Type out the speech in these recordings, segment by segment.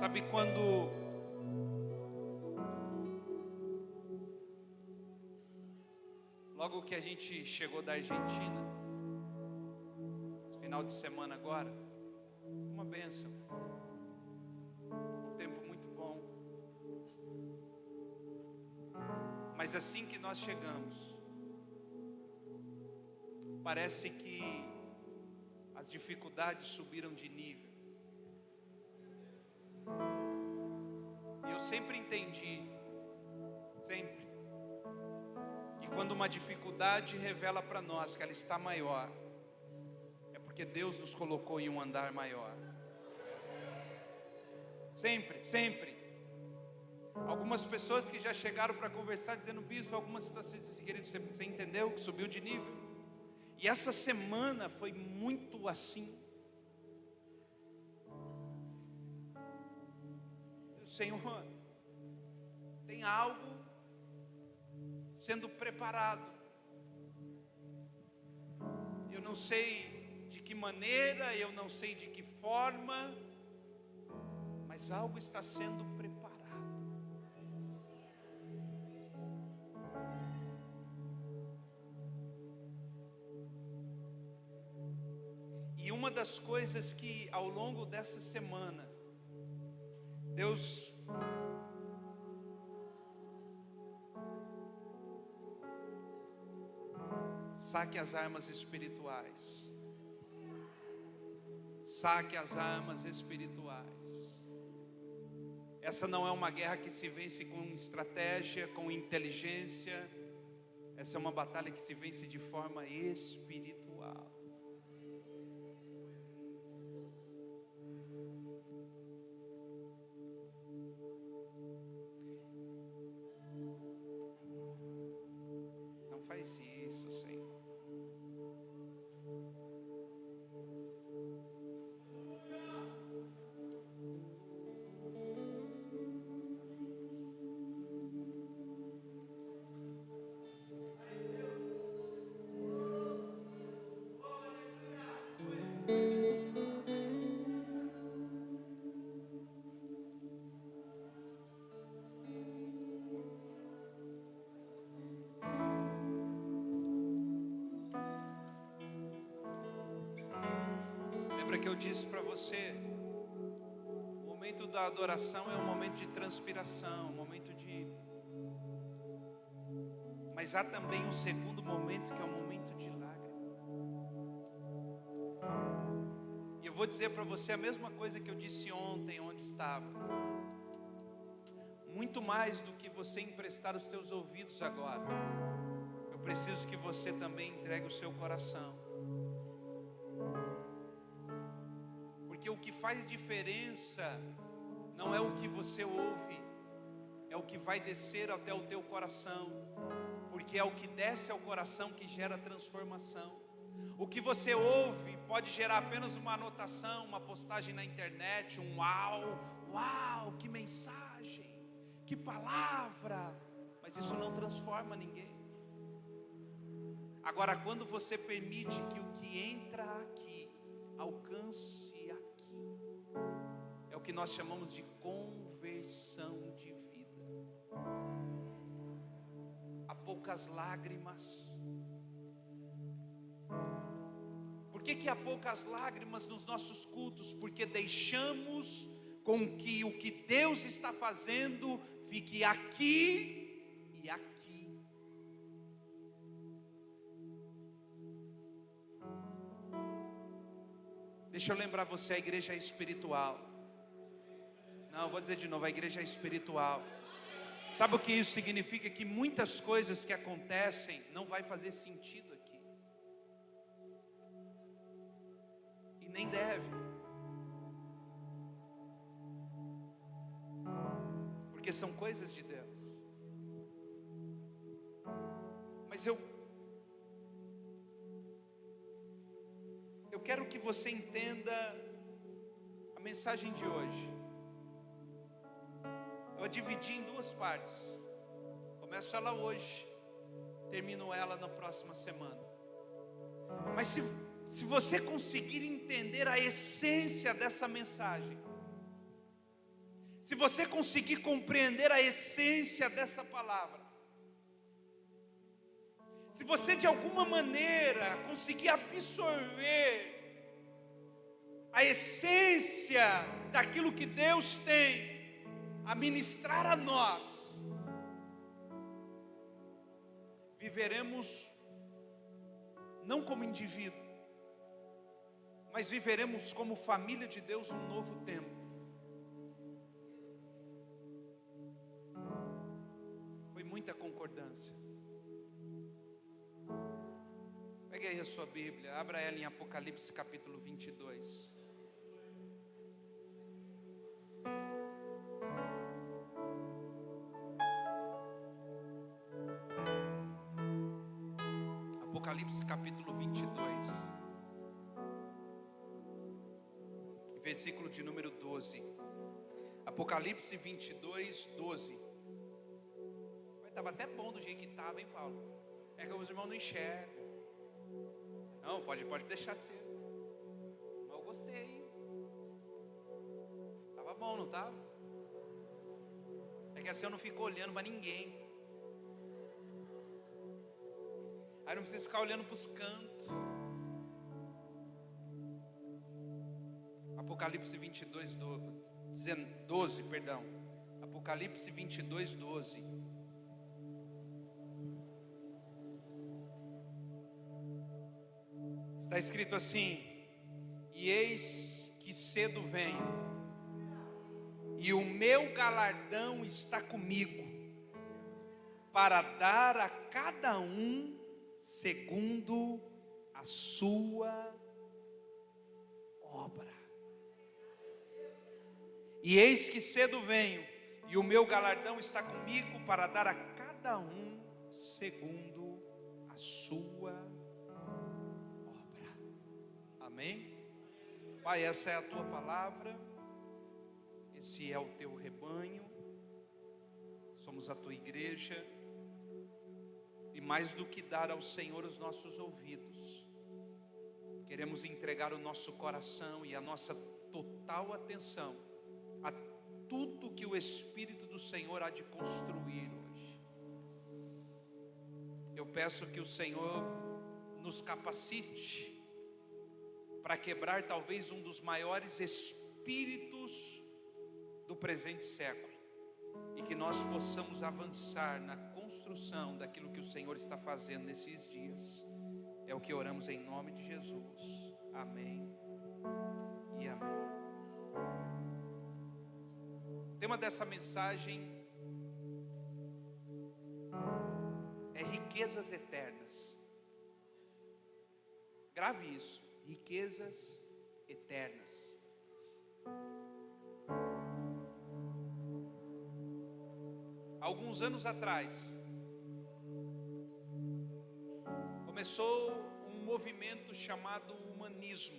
Sabe quando logo que a gente chegou da Argentina, final de semana agora, uma bênção, um tempo muito bom. Mas assim que nós chegamos, parece que as dificuldades subiram de nível. E eu sempre entendi, sempre, que quando uma dificuldade revela para nós que ela está maior, é porque Deus nos colocou em um andar maior. Sempre, sempre. Algumas pessoas que já chegaram para conversar dizendo: bispo, algumas situações disse, querido, você entendeu que subiu de nível? E essa semana foi muito assim. Senhor, tem algo sendo preparado. Eu não sei de que maneira, eu não sei de que forma, mas algo está sendo preparado. E uma das coisas que ao longo dessa semana Deus saque as armas espirituais. Saque as armas espirituais. Essa não é uma guerra que se vence com estratégia, com inteligência. Essa é uma batalha que se vence de forma espiritual. Não faz isso, Senhor. Lembra que eu disse para você, o momento da adoração é um momento de transpiração, um momento de... Mas há também um segundo momento que é o momento de lágrima. E eu vou dizer para você a mesma coisa que eu disse ontem, onde estava. Muito mais do que você emprestar os teus ouvidos agora, eu preciso que você também entregue o seu coração. Porque o que faz diferença não é o que você ouve, é o que vai descer até o teu coração, porque é o que desce ao coração que gera transformação. O que você ouve pode gerar apenas uma anotação, uma postagem na internet, um uau, que mensagem, que palavra, mas isso não transforma ninguém. Agora, quando você permite que o que entra aqui alcance aqui, é o que nós chamamos de conversão de vida. Há poucas lágrimas. Por que há poucas lágrimas nos nossos cultos? Porque deixamos com que o que Deus está fazendo fique aqui e aqui. Deixa eu lembrar você, a igreja é espiritual. Não, eu vou dizer de novo, a igreja é espiritual. Sabe o que isso significa? Que muitas coisas que acontecem não vai fazer sentido aqui. E nem deve. Porque são coisas de Deus. Mas eu quero que você entenda a mensagem de hoje. Eu a dividi em duas partes. Começo ela hoje, termino ela na próxima semana. Mas se você conseguir entender a essência dessa mensagem, se você conseguir compreender a essência dessa palavra, se você de alguma maneira conseguir absorver a essência daquilo que Deus tem a ministrar a nós, viveremos não como indivíduo, mas viveremos como família de Deus um novo tempo. Foi muita concordância. Pegue aí a sua Bíblia, abra ela em Apocalipse capítulo 22. Apocalipse capítulo 22, versículo de número 12. Apocalipse 22, 12. Estava até bom do jeito que estava, hein, Paulo? É que os irmãos não enxergam. Não, pode deixar cedo. Mas eu gostei. Estava bom, não estava? É que assim eu não fico olhando para ninguém. Aí não preciso ficar olhando para os cantos. Apocalipse 22, 12, perdão. Apocalipse 22, 12. Está escrito assim: e eis que cedo venho, e o meu galardão está comigo, para dar a cada um segundo a sua obra. E eis que cedo venho, e o meu galardão está comigo, para dar a cada um segundo a sua obra. Amém? Pai, essa é a tua palavra, esse é o teu rebanho, somos a tua igreja. E mais do que dar ao Senhor os nossos ouvidos, queremos entregar o nosso coração e a nossa total atenção a tudo que o Espírito do Senhor há de construir hoje. Eu peço que o Senhor nos capacite para quebrar talvez um dos maiores espíritos do presente século, e que nós possamos avançar na construção daquilo que o Senhor está fazendo nesses dias. É o que oramos em nome de Jesus. Amém e amém. O tema dessa mensagem é riquezas eternas. Grave isso, riquezas eternas. Alguns anos atrás, começou um movimento chamado humanismo.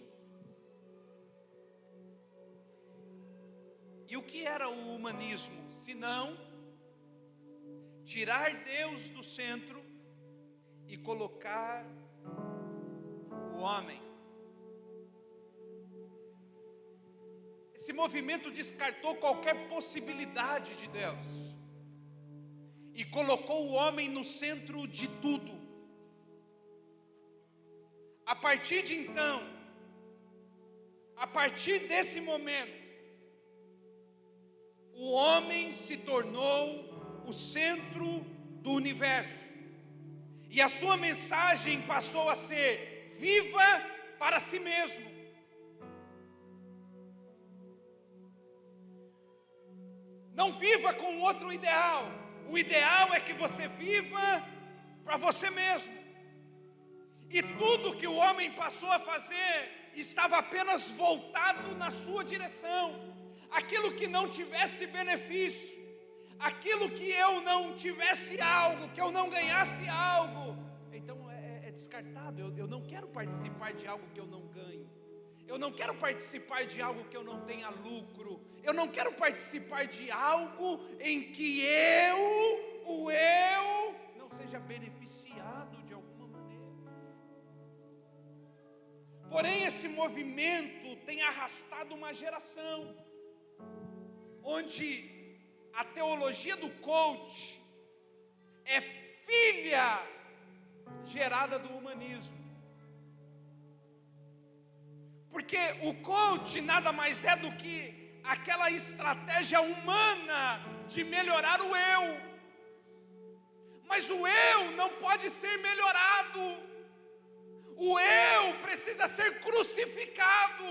E o que era o humanismo? Senão tirar Deus do centro e colocar o homem. Esse movimento descartou qualquer possibilidade de Deus e colocou o homem no centro de tudo. A partir de então, a partir desse momento, o homem se tornou o centro do universo, e a sua mensagem passou a ser: viva para si mesmo. Não viva com outro ideal. O ideal é que você viva para você mesmo. E tudo que o homem passou a fazer estava apenas voltado na sua direção. Aquilo que não tivesse benefício, aquilo que eu não tivesse algo, que eu não ganhasse algo, então é descartado. Eu não quero participar de algo que eu não ganho. Eu não quero participar de algo que eu não tenha lucro. Eu não quero participar de algo em que o eu não seja beneficiado de alguma maneira. Porém, esse movimento tem arrastado uma geração. onde a teologia do coach é filha gerada do humanismo. Porque o coach nada mais é do que aquela estratégia humana de melhorar o eu. Mas o eu não pode ser melhorado. O eu precisa ser crucificado.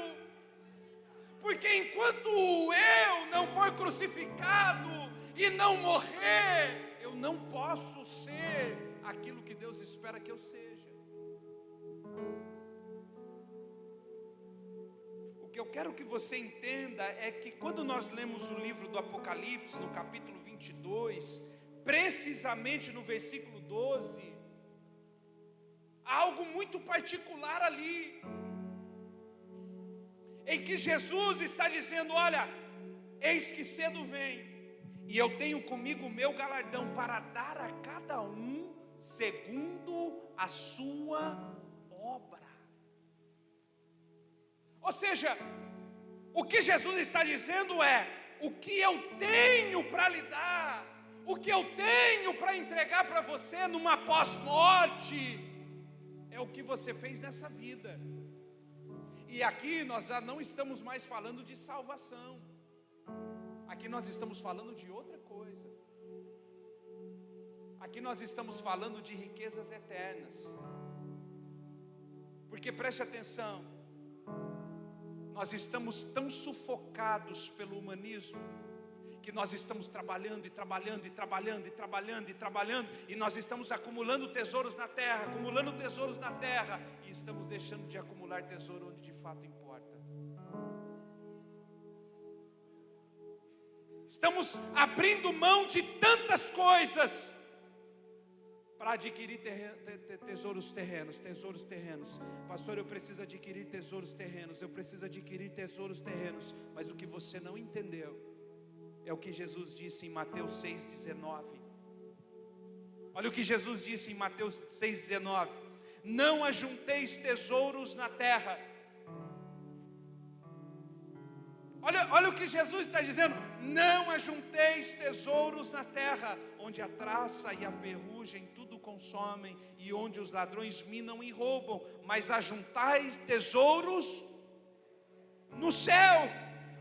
Porque enquanto o eu não for crucificado e não morrer, eu não posso ser aquilo que Deus espera que eu seja. O que eu quero que você entenda é que quando nós lemos o livro do Apocalipse, no capítulo 22, precisamente no versículo 12, há algo muito particular ali, em que Jesus está dizendo: olha, eis que cedo vem, e eu tenho comigo o meu galardão para dar a cada um segundo a sua obra. Ou seja, o que Jesus está dizendo é: o que eu tenho para lhe dar, o que eu tenho para entregar para você numa pós-morte, é o que você fez nessa vida. E aqui nós já não estamos mais falando de salvação. Aqui nós estamos falando de outra coisa. Aqui nós estamos falando de riquezas eternas. Porque preste atenção, nós estamos tão sufocados pelo humanismo, que nós estamos trabalhando e trabalhando e trabalhando e trabalhando e trabalhando, e nós estamos acumulando tesouros na terra, acumulando tesouros na terra, e estamos deixando de acumular tesouro onde de fato importa. Estamos abrindo mão de tantas coisas para adquirir tesouros terrenos. Pastor, eu preciso adquirir tesouros terrenos, eu preciso adquirir tesouros terrenos, mas o que você não entendeu é o que Jesus disse em Mateus 6,19. Olha o que Jesus disse em Mateus 6,19: não ajunteis tesouros na terra. Olha o que Jesus está dizendo: não ajunteis tesouros na terra, onde a traça e a ferrugem tudo consomem, e onde os ladrões minam e roubam, mas ajuntai tesouros no céu,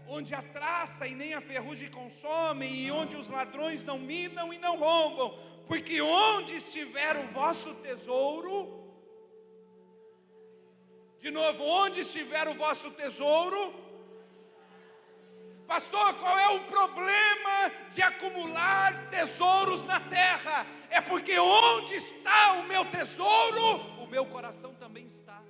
onde a traça e nem a ferrugem consomem, e onde os ladrões não minam e não roubam, porque onde estiver o vosso tesouro, de novo, onde estiver o vosso tesouro. Pastor, qual é o problema de acumular tesouros na terra? É porque onde está o meu tesouro, o meu coração também está.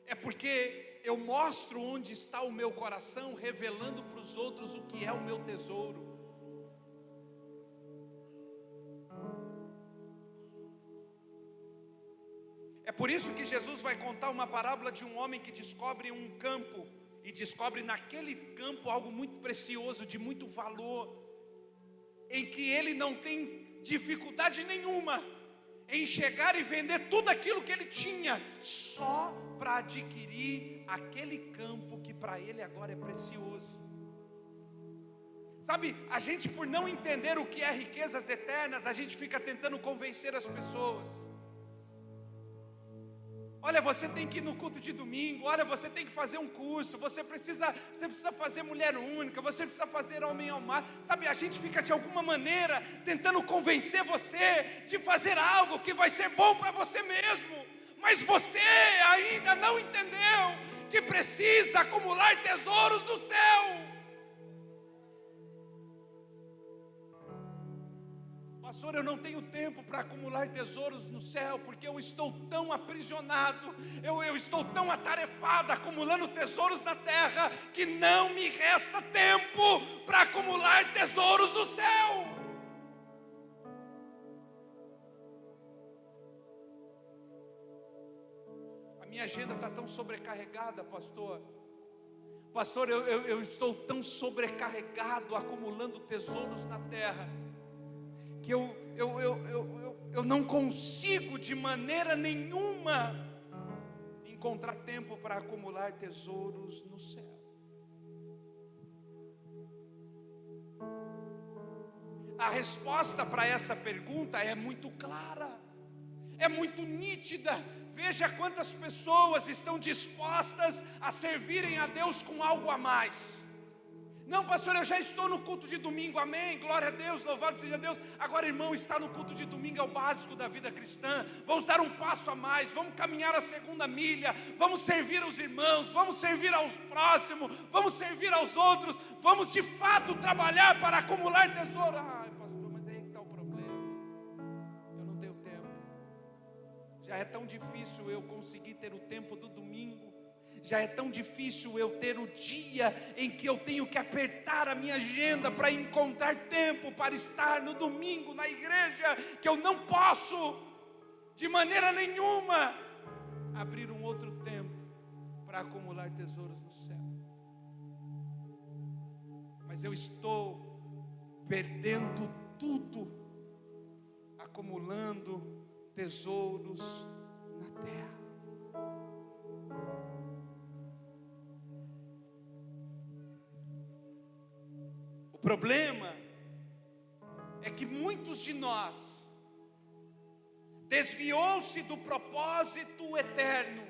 É porque eu mostro onde está o meu coração, revelando para os outros o que é o meu tesouro. É por isso que Jesus vai contar uma parábola de um homem que descobre um campo, e descobre naquele campo algo muito precioso, de muito valor, em que ele não tem dificuldade nenhuma em chegar e vender tudo aquilo que ele tinha, só para adquirir aquele campo que para ele agora é precioso. Sabe, a gente, por não entender o que é riquezas eternas, a gente fica tentando convencer as pessoas. Olha, você tem que ir no culto de domingo, olha, você tem que fazer um curso, você precisa fazer mulher única, você precisa fazer homem ao mar. Sabe, a gente fica de alguma maneira tentando convencer você de fazer algo que vai ser bom para você mesmo, mas você ainda não entendeu que precisa acumular tesouros no céu. Pastor, eu não tenho tempo para acumular tesouros no céu, porque eu estou tão aprisionado, eu estou tão atarefado acumulando tesouros na terra, que não me resta tempo para acumular tesouros no céu. A minha agenda está tão sobrecarregada, pastor. Pastor, eu estou tão sobrecarregado acumulando tesouros na terra, que eu não consigo de maneira nenhuma encontrar tempo para acumular tesouros no céu. A resposta para essa pergunta é muito clara, é muito nítida. Veja quantas pessoas estão dispostas a servirem a Deus com algo a mais. Não, pastor, eu já estou no culto de domingo, amém, glória a Deus, louvado seja Deus. Agora, irmão, estar no culto de domingo é o básico da vida cristã. Vamos dar um passo a mais, vamos caminhar a segunda milha, vamos servir aos irmãos, vamos servir aos próximos, vamos servir aos outros, vamos de fato trabalhar para acumular tesouro. Ai, pastor, mas aí que está o problema, eu não tenho tempo. Já é tão difícil eu conseguir ter o tempo do domingo. Já é tão difícil eu ter o dia em que eu tenho que apertar a minha agenda para encontrar tempo para estar no domingo na igreja, que eu não posso, de maneira nenhuma, abrir um outro tempo para acumular tesouros no céu. Mas eu estou perdendo tudo, acumulando tesouros na terra. O problema é que muitos de nós desviou-se do propósito eterno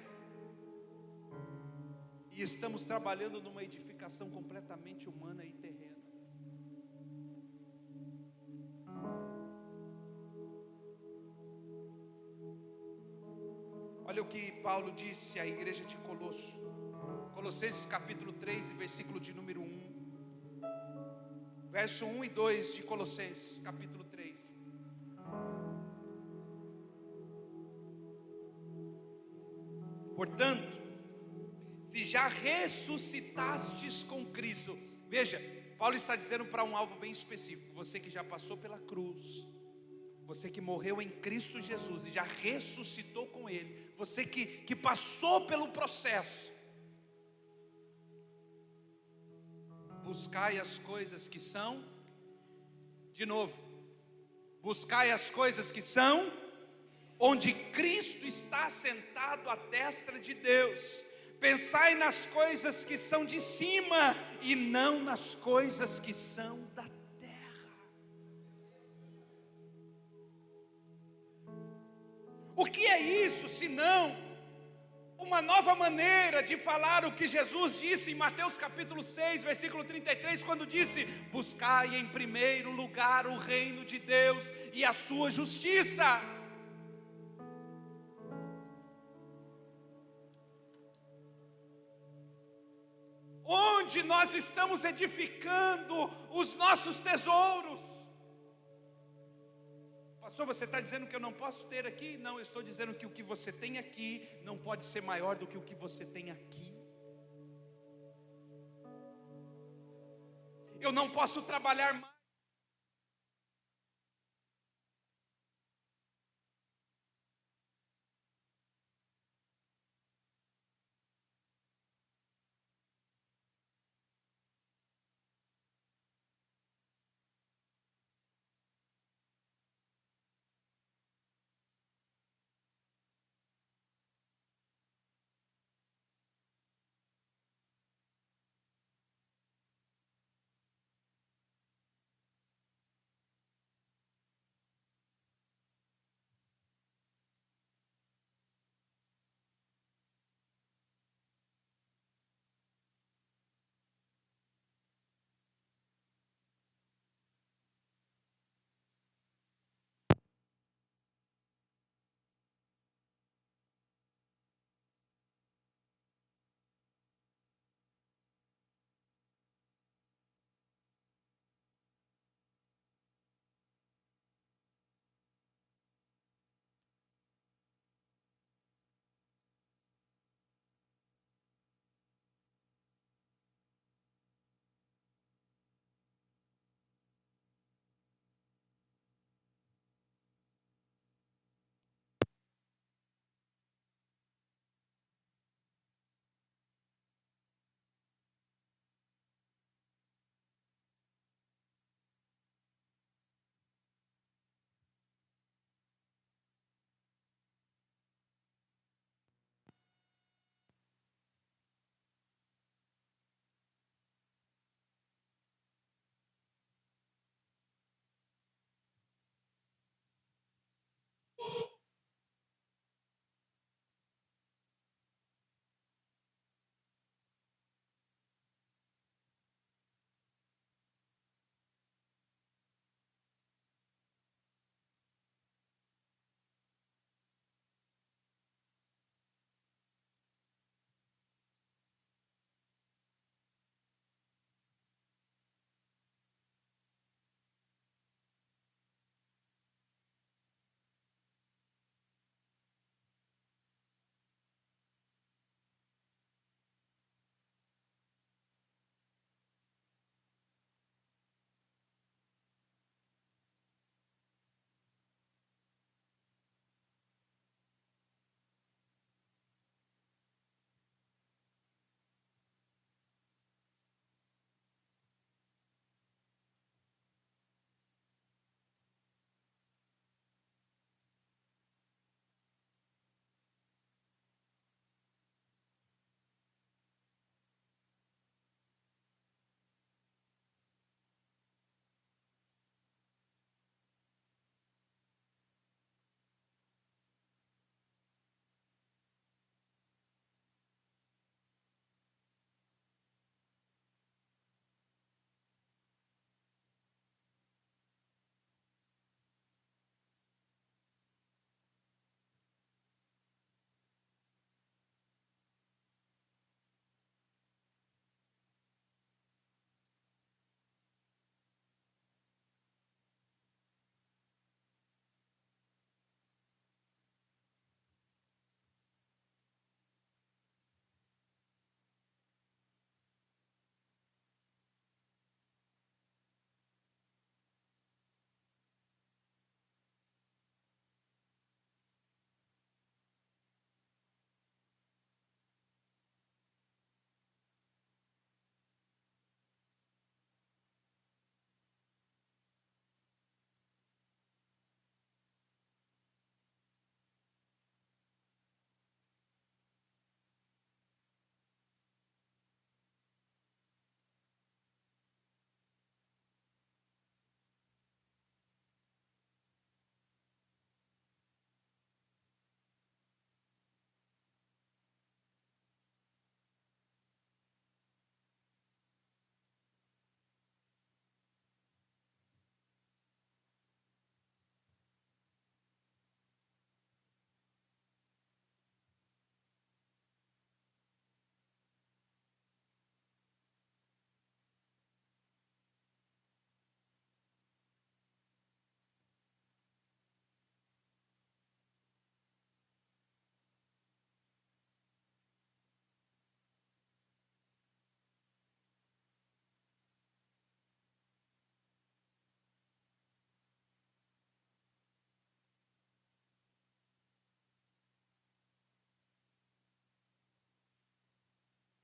e estamos trabalhando numa edificação completamente humana e terrena. Olha o que Paulo disse à igreja de Colosso, Colossenses capítulo 3, versículo de número 1. Verso 1 e 2 de Colossenses, capítulo 3. Portanto, se já ressuscitastes com Cristo. Veja, Paulo está dizendo para um alvo bem específico. Você que já passou pela cruz, você que morreu em Cristo Jesus e já ressuscitou com Ele, você que passou pelo processo, buscai as coisas que são, de novo, buscai as coisas que são, onde Cristo está sentado à destra de Deus. Pensai nas coisas que são de cima e não nas coisas que são da terra. O que é isso senão uma nova maneira de falar o que Jesus disse em Mateus capítulo 6, versículo 33, quando disse: buscai em primeiro lugar o reino de Deus e a sua justiça. Onde nós estamos edificando os nossos tesouros? Pastor, você está dizendo que eu não posso ter aqui? Não, eu estou dizendo que o que você tem aqui não pode ser maior do que o que você tem aqui. Eu não posso trabalhar mais.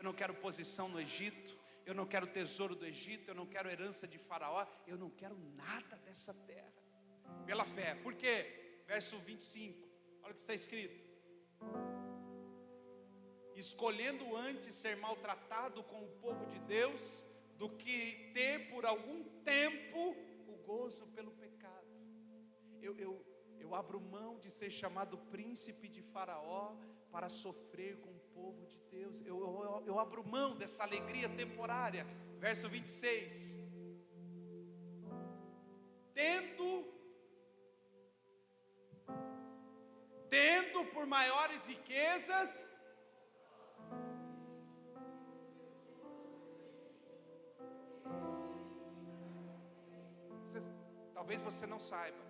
eu não quero posição no Egito, eu não quero tesouro do Egito, eu não quero herança de Faraó, eu não quero nada dessa terra. Pela fé. Por quê? Verso 25, olha o que está escrito: escolhendo antes ser maltratado com o povo de Deus, do que ter por algum tempo o gozo pelo pecado. Eu abro mão de ser chamado príncipe de Faraó para sofrer com o povo de Deus. Eu abro mão dessa alegria temporária. Verso 26: tendo por maiores riquezas talvez você não saiba,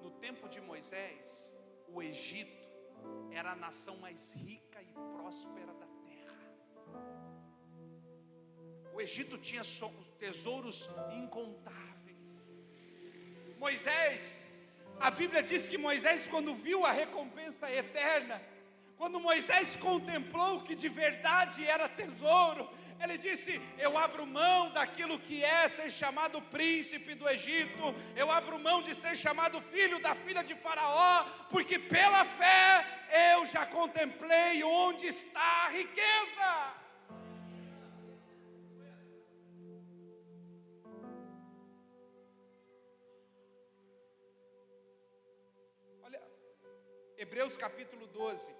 no tempo de Moisés, o Egito era a nação mais rica e próspera da terra. O Egito tinha tesouros incontáveis. Moisés, a Bíblia diz que Moisés, quando viu a recompensa eterna, quando Moisés contemplou que de verdade era tesouro, ele disse: eu abro mão daquilo que é ser chamado príncipe do Egito, eu abro mão de ser chamado filho da filha de Faraó, porque pela fé eu já contemplei onde está a riqueza. Olha, Hebreus capítulo 12,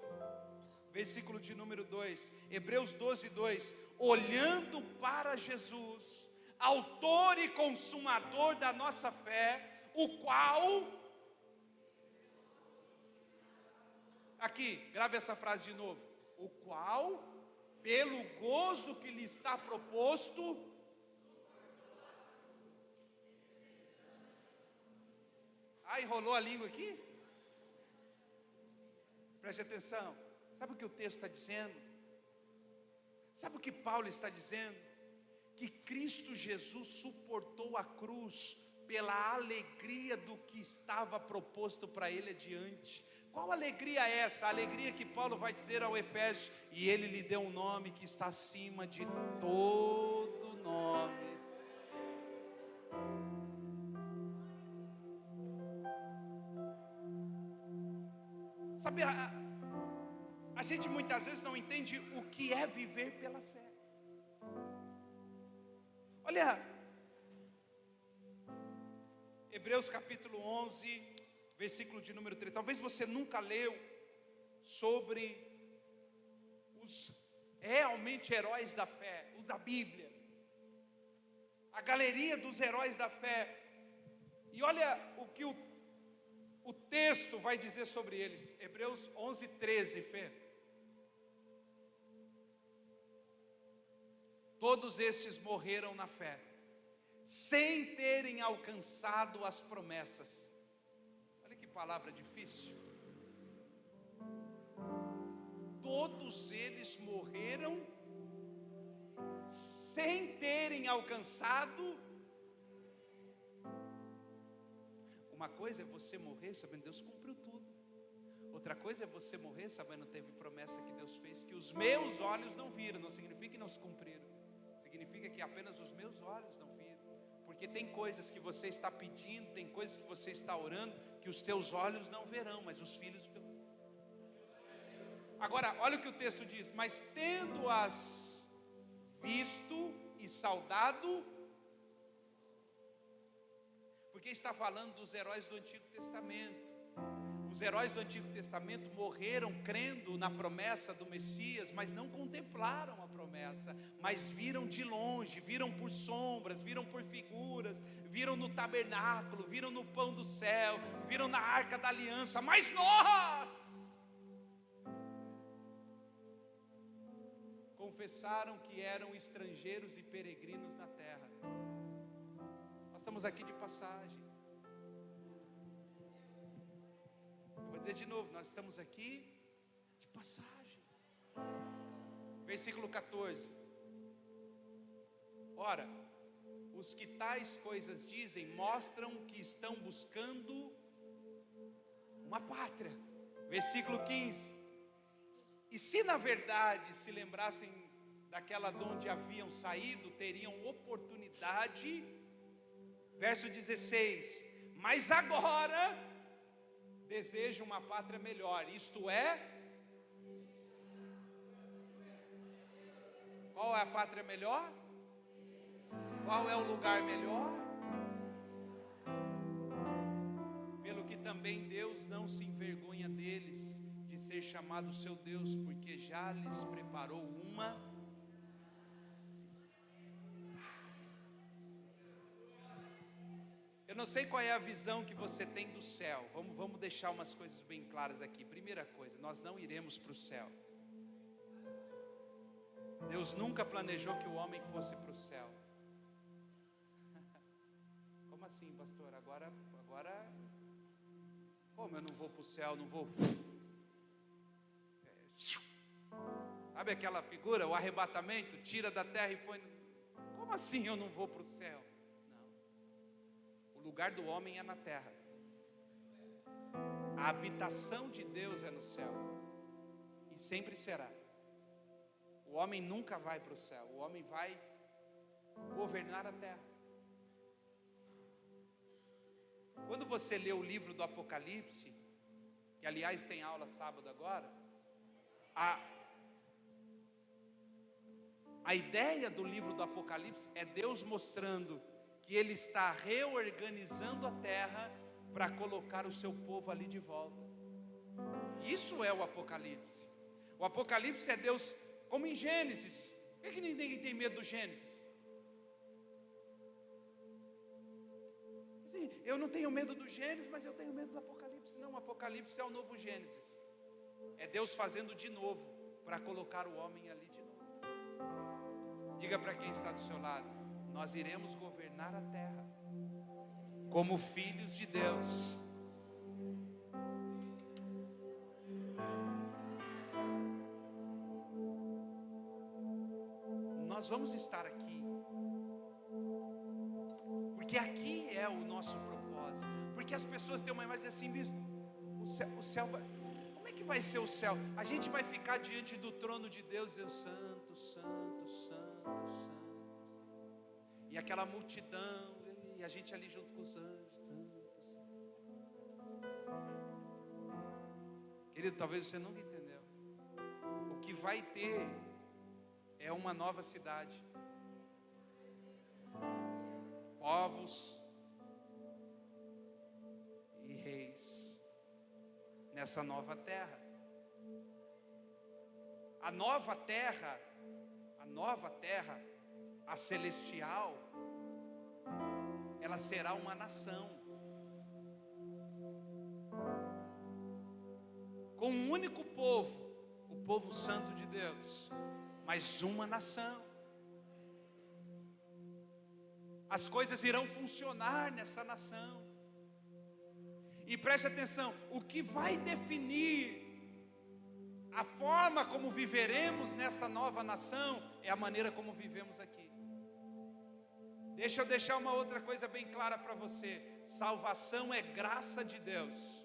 versículo de número 2, Hebreus 12, 2, olhando para Jesus, autor e consumador da nossa fé, o qual, aqui, grave essa frase de novo, o qual, pelo gozo que lhe está proposto, enrolou a língua aqui? Preste atenção. Sabe o que o texto está dizendo? Sabe o que Paulo está dizendo? Que Cristo Jesus suportou a cruz pela alegria do que estava proposto para ele adiante. Qual alegria é essa? A alegria que Paulo vai dizer ao Efésios: e ele lhe deu um nome que está acima de todo nome. Sabe, a gente muitas vezes não entende o que é viver pela fé. Olha, Hebreus capítulo 11, versículo de número 3. Talvez você nunca leu sobre os realmente heróis da fé, os da Bíblia, a galeria dos heróis da fé. E olha o que o texto vai dizer sobre eles. Hebreus 11, 13, Fê. Todos estes morreram na fé, sem terem alcançado as promessas. Olha que palavra difícil. Todos eles morreram sem terem alcançado. Uma coisa é você morrer sabendo Deus cumpriu tudo. Outra coisa é você morrer sabendo que teve promessa que Deus fez, que os meus olhos não viram. Não significa que não se cumpriram, significa que apenas os meus olhos não viram. Porque tem coisas que você está pedindo, tem coisas que você está orando, que os teus olhos não verão, mas os filhos verão. Agora, olha o que o texto diz: mas tendo-as visto e saudado, porque está falando dos heróis do Antigo Testamento. Os heróis do Antigo Testamento morreram crendo na promessa do Messias, mas não contemplaram a promessa, mas viram de longe, viram por sombras, viram por figuras, viram no tabernáculo, viram no pão do céu, viram na arca da aliança. Mas nós confessaram que eram estrangeiros e peregrinos na terra. Nós estamos aqui de passagem. Vou dizer de novo, nós estamos aqui de passagem. Versículo 14. Ora, os que tais coisas dizem, mostram que estão buscando uma pátria. Versículo 15. E se na verdade se lembrassem daquela de onde haviam saído, teriam oportunidade. Verso 16: mas agora desejo uma pátria melhor, isto é, qual é a pátria melhor? Qual é o lugar melhor? Pelo que também Deus não se envergonha deles, de ser chamado seu Deus, porque já lhes preparou uma. Eu não sei qual é a visão que você tem do céu. Vamos deixar umas coisas bem claras aqui. Primeira coisa, nós não iremos para o céu. Deus nunca planejou que o homem fosse para o céu. Como assim, pastor? Agora, como eu não vou para o céu? Não vou. Sabe aquela figura, o arrebatamento, tira da terra e põe. Como assim eu não vou para o céu? Não. O lugar do homem é na terra. A habitação de Deus é no céu. E sempre será. O homem nunca vai para o céu. O homem vai governar a terra. Quando você lê o livro do Apocalipse, que aliás tem aula sábado agora, a ideia do livro do Apocalipse é Deus mostrando que Ele está reorganizando a terra para colocar o seu povo ali de volta. Isso é o Apocalipse. O Apocalipse é Deus, como em Gênesis. Por que ninguém tem medo do Gênesis? Assim, eu não tenho medo do Gênesis, mas eu tenho medo do Apocalipse. Não, o Apocalipse é o novo Gênesis. É Deus fazendo de novo para colocar o homem ali de novo. Diga para quem está do seu lado: nós iremos governar a terra como filhos de Deus. Nós vamos estar aqui porque aqui é o nosso propósito. Porque as pessoas têm uma imagem assim mesmo: o céu vai, como é que vai ser o céu? A gente vai ficar diante do trono de Deus dizendo santo, santo, santo, santo. E aquela multidão, e a gente ali junto com os anjos, santo, santo. Querido, talvez você nunca entendeu. O que vai ter é uma nova cidade. Povos e reis nessa nova terra. A nova terra, a celestial, ela será uma nação, com um único povo, o povo santo de Deus, mas uma nação. As coisas irão funcionar nessa nação. E preste atenção, o que vai definir a forma como viveremos nessa nova nação é a maneira como vivemos aqui. Deixa eu deixar uma outra coisa bem clara para você: salvação é graça de Deus.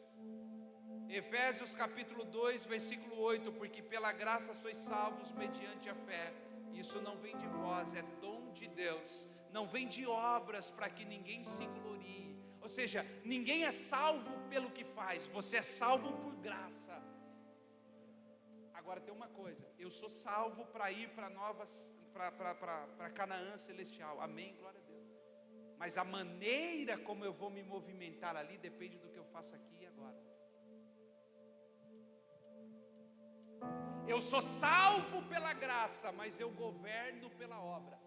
Efésios capítulo 2, versículo 8: porque pela graça sois salvos mediante a fé. Isso não vem de vós, é dom de Deus. Não vem de obras para que ninguém se glorie. Ou seja, ninguém é salvo pelo que faz, você é salvo por graça. Agora tem uma coisa: eu sou salvo para ir para Canaã celestial, amém, glória a Deus. Mas a maneira como eu vou me movimentar ali depende do que eu faço aqui e agora. Eu sou salvo pela graça, mas eu governo pela obra.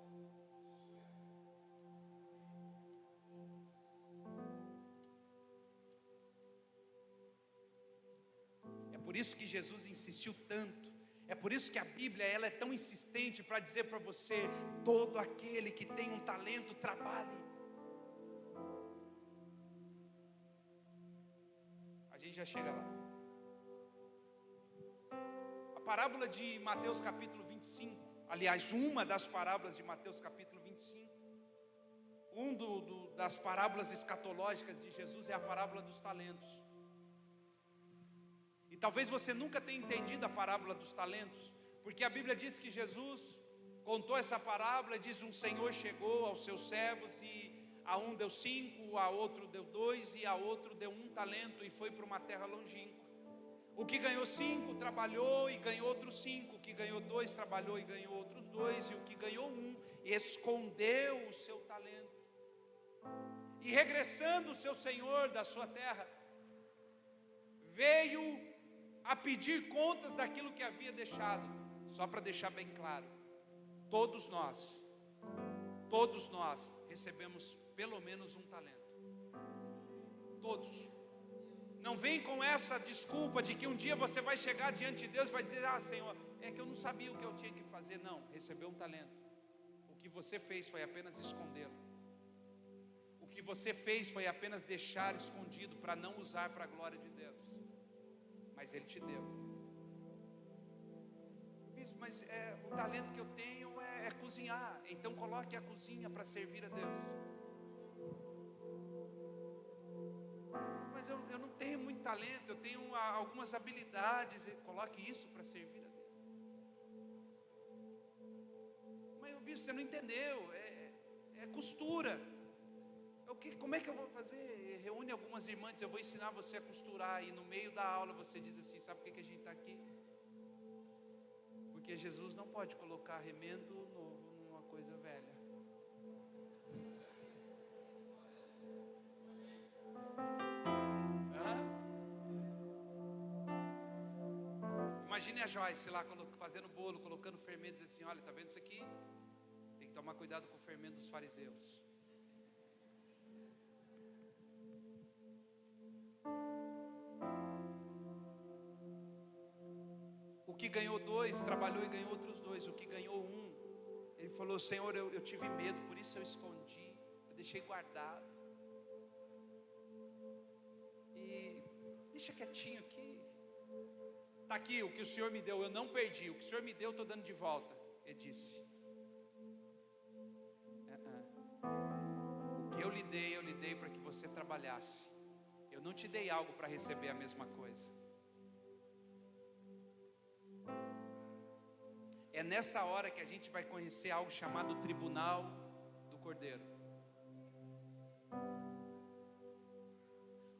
Por isso que Jesus insistiu tanto. É por isso que a Bíblia ela é tão insistente para dizer para você: todo aquele que tem um talento, trabalhe. A gente já chega lá. A parábola de Mateus capítulo 25, aliás, uma das parábolas de Mateus capítulo 25, das parábolas escatológicas de Jesus é a parábola dos talentos. E talvez você nunca tenha entendido a parábola dos talentos, porque a Bíblia diz que Jesus contou essa parábola, diz: um senhor chegou aos seus servos e a um deu 5, a outro deu 2 e a outro deu 1 talento, e foi para uma terra longínqua. O que ganhou 5 trabalhou e ganhou outros 5, o que ganhou 2 trabalhou e ganhou outros 2, e o que ganhou 1 escondeu o seu talento. E regressando o seu senhor da sua terra, veio a pedir contas daquilo que havia deixado. Só para deixar bem claro, todos nós recebemos pelo menos 1 talento. Todos. Não vem com essa desculpa de que um dia você vai chegar diante de Deus e vai dizer: ah, Senhor, é que eu não sabia o que eu tinha que fazer. Não, recebeu 1 talento. O que você fez foi apenas escondê-lo. O que você fez foi apenas deixar escondido para não usar para a glória de Deus. Mas Ele te deu. Bispo, mas o talento que eu tenho é cozinhar. Então coloque a cozinha para servir a Deus. Mas eu não tenho muito talento, eu tenho algumas habilidades. Coloque isso para servir a Deus. Mas bispo, você não entendeu. É costura. Como é que eu vou fazer? Reúne algumas irmãs, eu vou ensinar você a costurar. E no meio da aula você diz assim: sabe por que a gente está aqui? Porque Jesus não pode colocar remendo novo numa coisa velha. Imagine a Joyce lá fazendo bolo, colocando fermento, e diz assim: olha, está vendo isso aqui? Tem que tomar cuidado com o fermento dos fariseus. O que ganhou 2, trabalhou e ganhou outros 2. O que ganhou 1, ele falou: Senhor, eu tive medo, por isso eu escondi, eu deixei guardado. E deixa quietinho aqui. Está aqui o que o Senhor me deu, eu não perdi. O que o Senhor me deu, eu estou dando de volta. Ele disse: o que eu lhe dei para que você trabalhasse. Eu não te dei algo para receber a mesma coisa. É nessa hora que a gente vai conhecer algo chamado Tribunal do Cordeiro.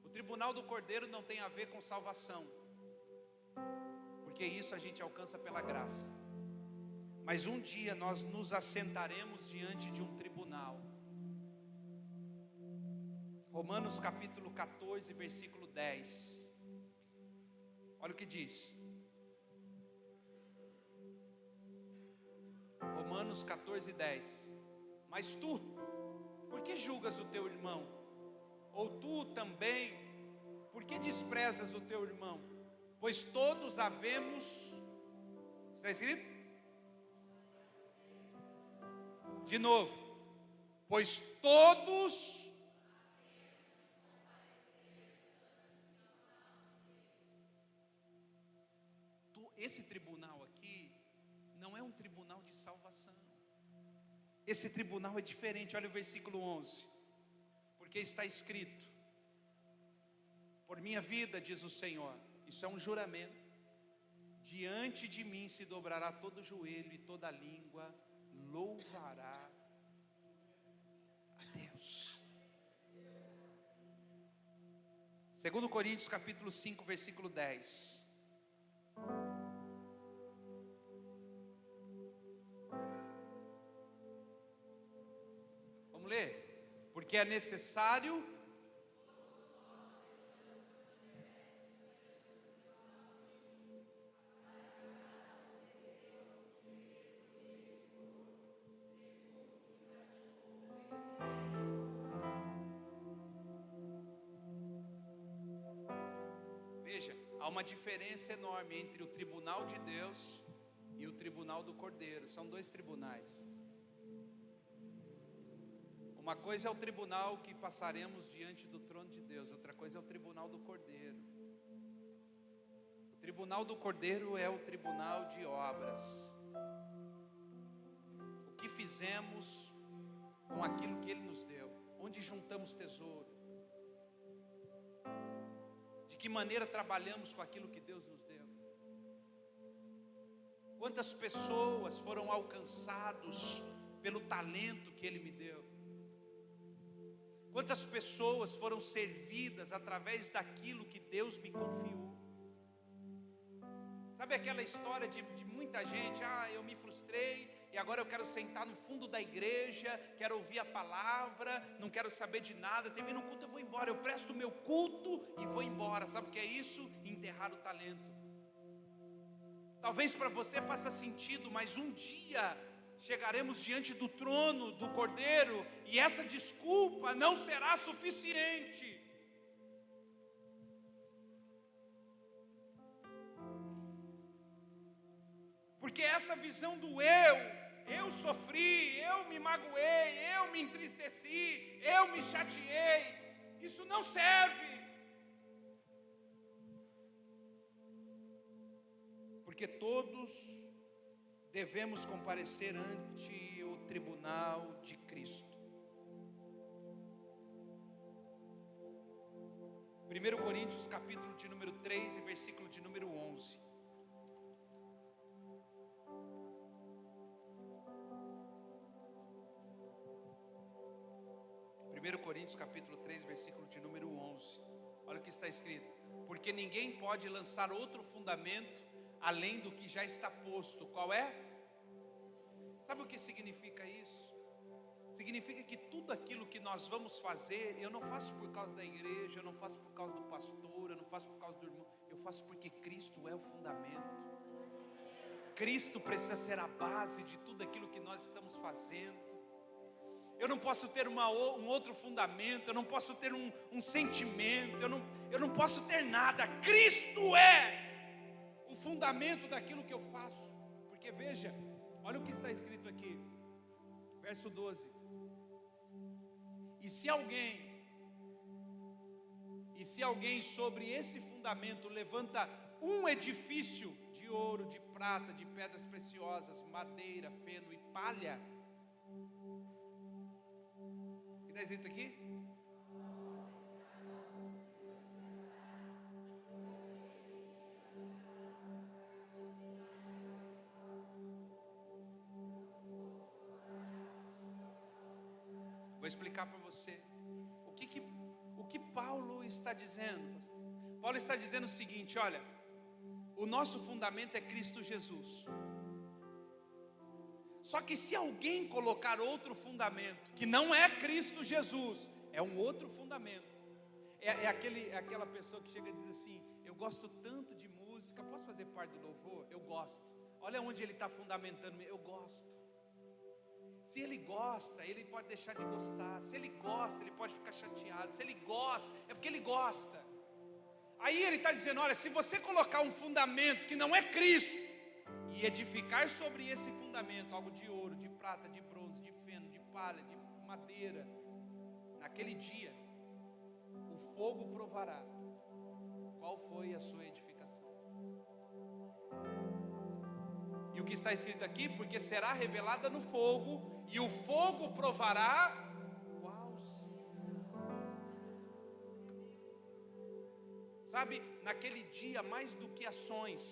O Tribunal do Cordeiro não tem a ver com salvação, porque isso a gente alcança pela graça. Mas um dia nós nos assentaremos diante de um tribunal. Romanos capítulo 14, versículo 10. Olha o que diz. Romanos 14, 10. Mas tu, por que julgas o teu irmão? Ou tu também, por que desprezas o teu irmão? Pois todos havemos... Está escrito? De novo. Pois todos... Esse tribunal aqui não é um tribunal de salvação. Esse tribunal é diferente. Olha o versículo 11. Porque está escrito: por minha vida, diz o Senhor. Isso é um juramento. Diante de mim se dobrará todo joelho e toda língua louvará a Deus. 2 Coríntios capítulo 5, versículo 10. Vamos ler? Porque é necessário... Veja, há uma diferença enorme entre o tribunal de Deus e o tribunal do Cordeiro. São dois tribunais. Uma coisa é o tribunal que passaremos diante do trono de Deus, outra coisa é o tribunal do Cordeiro. O tribunal do Cordeiro é o tribunal de obras. O que fizemos com aquilo que Ele nos deu, onde juntamos tesouro, de que maneira trabalhamos com aquilo que Deus nos deu? Quantas pessoas foram alcançados pelo talento que Ele me deu? Quantas pessoas foram servidas através daquilo que Deus me confiou? Sabe aquela história de muita gente, eu me frustrei e agora eu quero sentar no fundo da igreja, quero ouvir a palavra, não quero saber de nada, termina o culto, eu vou embora, eu presto o meu culto e vou embora. Sabe o que é isso? Enterrar o talento. Talvez para você faça sentido, mas um dia chegaremos diante do trono do Cordeiro e essa desculpa não será suficiente. Porque essa visão do eu sofri, eu me magoei, eu me entristeci, eu me chateei, isso não serve. Porque todos devemos comparecer ante o tribunal de Cristo. 1 Coríntios capítulo de número 3 e versículo de número 11. 1 Coríntios capítulo 3, versículo de número 11. Olha o que está escrito: porque ninguém pode lançar outro fundamento além do que já está posto. Qual é? Sabe o que significa isso? Significa que tudo aquilo que nós vamos fazer, eu não faço por causa da igreja, eu não faço por causa do pastor, eu não faço por causa do irmão, eu faço porque Cristo é o fundamento. Cristo precisa ser a base de tudo aquilo que nós estamos fazendo. Eu não posso ter um outro fundamento, eu não posso ter um sentimento, eu não posso ter nada. Cristo é o fundamento daquilo que eu faço. Porque veja, olha o que está escrito aqui, verso 12. E se alguém sobre esse fundamento levanta um edifício de ouro, de prata, de pedras preciosas, madeira, feno e palha, o que está escrito aqui? Vou explicar para você o que Paulo está dizendo. Paulo está dizendo o seguinte: olha, o nosso fundamento é Cristo Jesus. Só que se alguém colocar outro fundamento que não é Cristo Jesus, é um outro fundamento. É aquela pessoa que chega e diz assim: eu gosto tanto de música, posso fazer parte do louvor? Eu gosto. Olha onde ele está fundamentando, eu gosto. Se ele gosta, ele pode deixar de gostar. Se ele gosta, ele pode ficar chateado. Se ele gosta, é porque ele gosta. Aí ele está dizendo: olha, se você colocar um fundamento que não é Cristo e edificar sobre esse fundamento algo de ouro, de prata, de bronze, de feno, de palha, de madeira, naquele dia o fogo provará qual foi a sua edificação. E o que está escrito aqui? Porque será revelada no fogo, e o fogo provará qual será. Sabe, naquele dia, mais do que ações,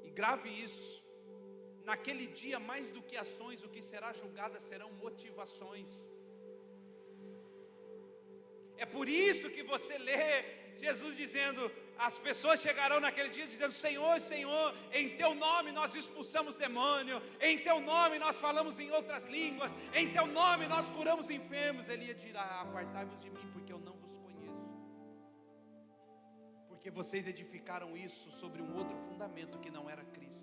e grave isso, naquele dia, mais do que ações, o que será julgado serão motivações. É por isso que você lê Jesus dizendo: as pessoas chegarão naquele dia dizendo: Senhor, Senhor, em Teu nome nós expulsamos demônio, em Teu nome nós falamos em outras línguas, em Teu nome nós curamos enfermos. Ele dirá: apartai-vos de mim, porque eu não vos conheço. Porque vocês edificaram isso sobre um outro fundamento que não era Cristo.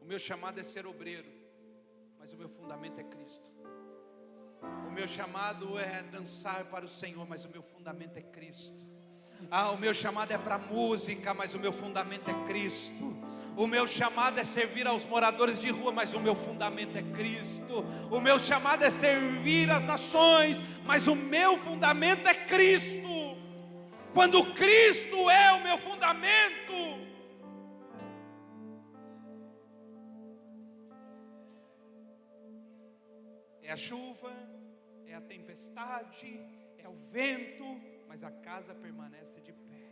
O meu chamado é ser obreiro, mas o meu fundamento é Cristo. O meu chamado é dançar para o Senhor, mas o meu fundamento é Cristo. O meu chamado é para música, mas o meu fundamento é Cristo. O meu chamado é servir aos moradores de rua, mas o meu fundamento é Cristo. O meu chamado é servir as nações, mas o meu fundamento é Cristo. Quando Cristo é o meu fundamento, É a chuva, é a tempestade, é o vento, mas a casa permanece de pé.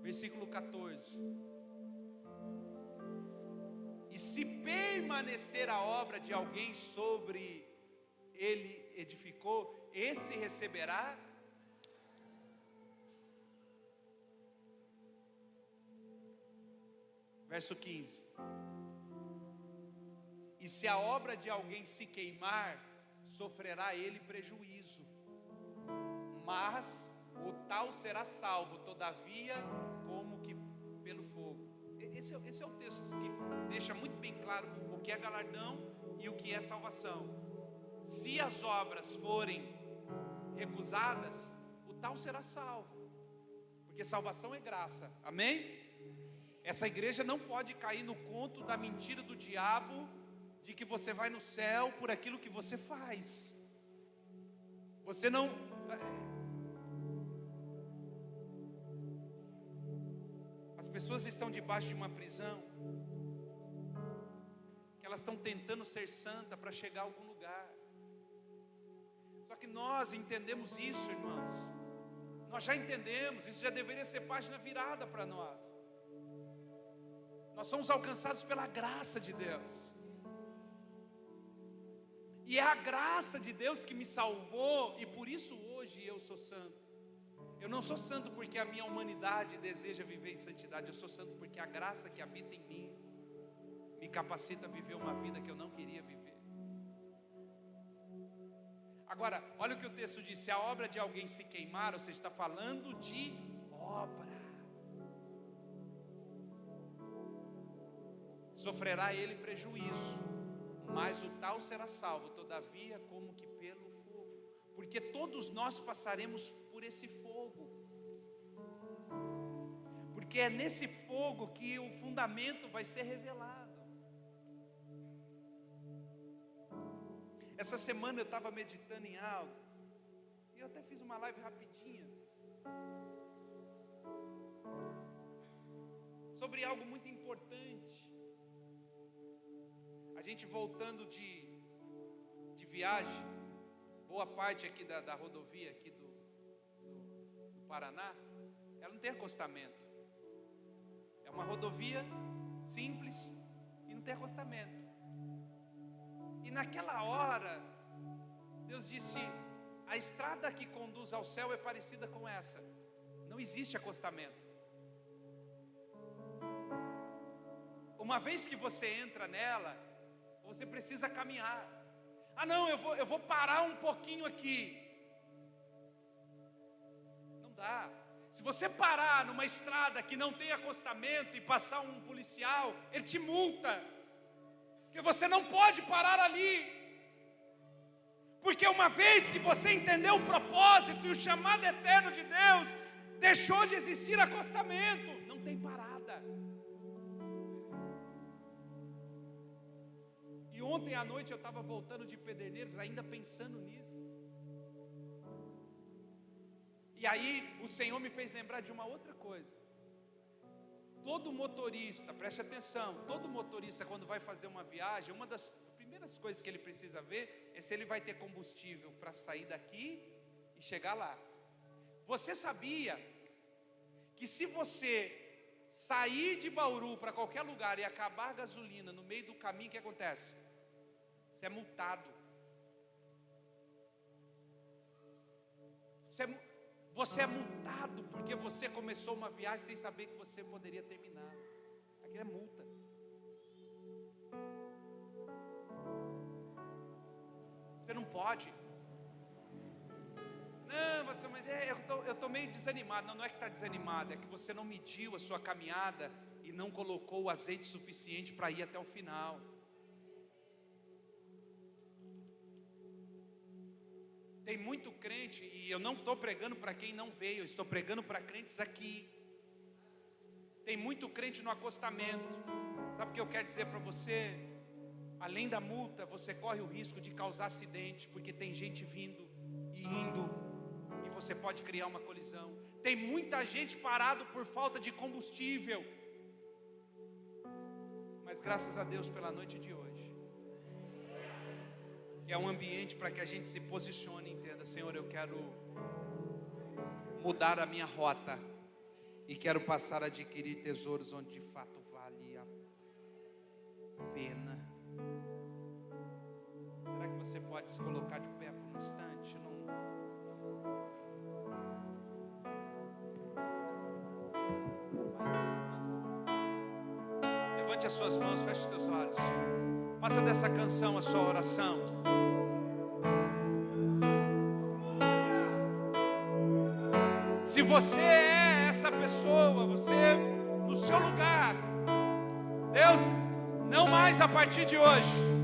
Versículo 14. E se permanecer a obra de alguém sobre ele edificou, esse receberá. Verso 15. E se a obra de alguém se queimar, sofrerá ele prejuízo, mas o tal será salvo, todavia, como que pelo fogo. Esse é o texto que deixa muito bem claro o que é galardão e o que é salvação. Se as obras forem recusadas, o tal será salvo, porque salvação é graça, amém? Essa igreja não pode cair no conto da mentira do diabo, de que você vai no céu por aquilo que você faz. Você não... As pessoas estão debaixo de uma prisão, que elas estão tentando ser santa para chegar a algum lugar. Só que nós entendemos isso, irmãos. Nós já entendemos, isso já deveria ser página virada para nós. Nós somos alcançados pela graça de Deus. E é a graça de Deus que me salvou, e por isso hoje eu sou santo. Eu não sou santo porque a minha humanidade deseja viver em santidade. Eu sou santo porque a graça que habita em mim me capacita a viver uma vida que eu não queria viver. Agora, olha o que o texto diz. Se a obra de alguém se queimar, ou seja, está falando de obra, sofrerá ele prejuízo, mas o tal será salvo, todavia, como que pelo fogo. Porque todos nós passaremos por esse fogo. Porque é nesse fogo que o fundamento vai ser revelado. Essa semana eu estava meditando em algo, e eu até fiz uma live rapidinha, sobre algo muito importante. A gente voltando de viagem, boa parte aqui da rodovia aqui do Paraná, ela não tem acostamento. É uma rodovia simples e não tem acostamento. E naquela hora, Deus disse: a estrada que conduz ao céu é parecida com essa. Não existe acostamento. Uma vez que você entra nela, você precisa caminhar. Ah não, eu vou parar um pouquinho aqui. Não dá. Se você parar numa estrada que não tem acostamento e passar um policial, ele te multa, porque você não pode parar ali. Porque uma vez que você entendeu o propósito e o chamado eterno de Deus, deixou de existir acostamento, não tem parada. E ontem à noite eu estava voltando de Pederneiras, ainda pensando nisso. E aí o Senhor me fez lembrar de uma outra coisa. Todo motorista, preste atenção, todo motorista quando vai fazer uma viagem, uma das primeiras coisas que ele precisa ver é se ele vai ter combustível para sair daqui e chegar lá. Você sabia que se você sair de Bauru para qualquer lugar e acabar a gasolina no meio do caminho, o que acontece? Você é multado. Você é multado porque você começou uma viagem sem saber que você poderia terminar. Aquilo é multa. Você não pode. Não, mas eu estou meio desanimado. Não é que está desanimado, é que você não mediu a sua caminhada e não colocou o azeite suficiente para ir até o final. Tem muito crente, e eu não estou pregando para quem não veio, eu estou pregando para crentes aqui. Tem muito crente no acostamento. Sabe o que eu quero dizer para você? Além da multa, você corre o risco de causar acidente, porque tem gente vindo e indo, e você pode criar uma colisão. Tem muita gente parado por falta de combustível. Mas Mas graças a Deus pela noite de hoje, que é um ambiente para que a gente se posicione e entenda: Senhor, eu quero mudar a minha rota e quero passar a adquirir tesouros onde de fato vale a pena. Será que você pode se colocar de pé por um instante? Levante as suas mãos, feche os teus olhos. Faça dessa canção a sua oração. Se você é essa pessoa, você no seu lugar, Deus, não mais a partir de hoje.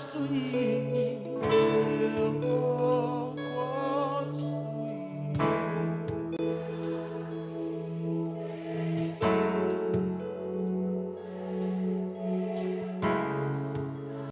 construir, eu vou